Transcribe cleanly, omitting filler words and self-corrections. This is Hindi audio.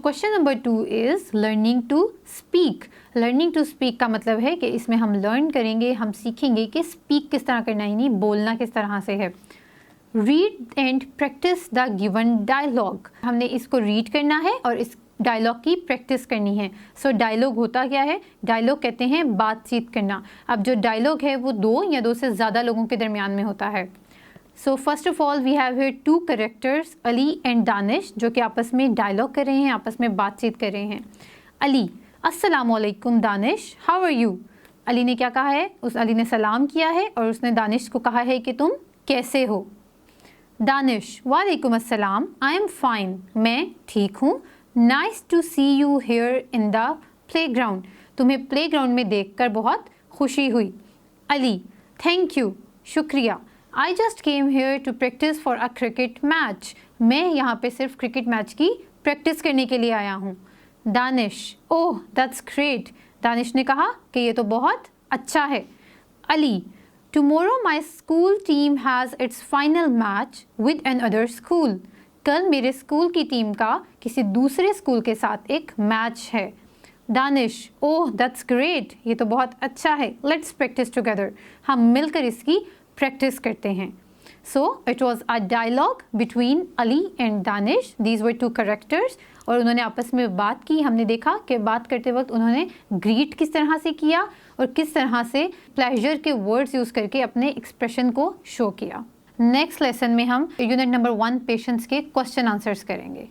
Question number 2 is learning to speak. Learning to speak का मतलब है कि इसमें हम लर्न करेंगे, हम सीखेंगे कि स्पीक किस तरह करना है, यानी बोलना किस तरह से है। Read and practice the given dialogue. हमने इसको रीड करना है और इस डायलॉग की प्रैक्टिस करनी है। सो डायलॉग होता क्या है? डायलॉग कहते हैं बातचीत करना। अब जो डायलॉग है वो 2 या 2 से ज़्यादा लोगों के दरमियान में होता है। So first of all we have here 2 characters, Ali and Danish, जो कि आपस में डायलॉग कर रहे हैं, आपस में बातचीत कर रहे हैं। अली, अस्सलाम वालेकुम Danish, how are you? Ali ने क्या कहा है? अली ने सलाम किया है और उसने दानिश को कहा है कि तुम कैसे हो। दानिश, वालेकुम अस्सलाम, आई एम फाइन, मैं ठीक हूँ। Nice to see you here in the playground, तुम्हें प्लेग्राउंड में देखकर बहुत खुशी हुई। अली, थैंक यू, शुक्रिया। I just came here to practice for a cricket match, मैं यहाँ पे सिर्फ क्रिकेट मैच की प्रैक्टिस करने के लिए आया हूँ। Danish, oh that's great, Danish ने कहा कि ये तो बहुत अच्छा है। Ali, tomorrow my school team has its final match with another school, कल मेरे स्कूल की टीम का किसी दूसरे स्कूल के साथ एक मैच है। दानिश, ओह दैट्स ग्रेट, ये तो बहुत अच्छा है। लेट्स प्रैक्टिस टुगेदर, हम मिलकर इसकी प्रैक्टिस करते हैं। So it was a dialogue between Ali and Danish, these were 2 characters, और उन्होंने आपस में बात की। हमने देखा कि बात करते वक्त उन्होंने ग्रीट किस तरह से किया और किस तरह से प्लेजर के वर्ड्स यूज़ करके अपने एक्सप्रेशन को शो किया। नेक्स्ट लेसन में हम यूनिट नंबर 1 पेशेंस के क्वेश्चन आंसर्स करेंगे।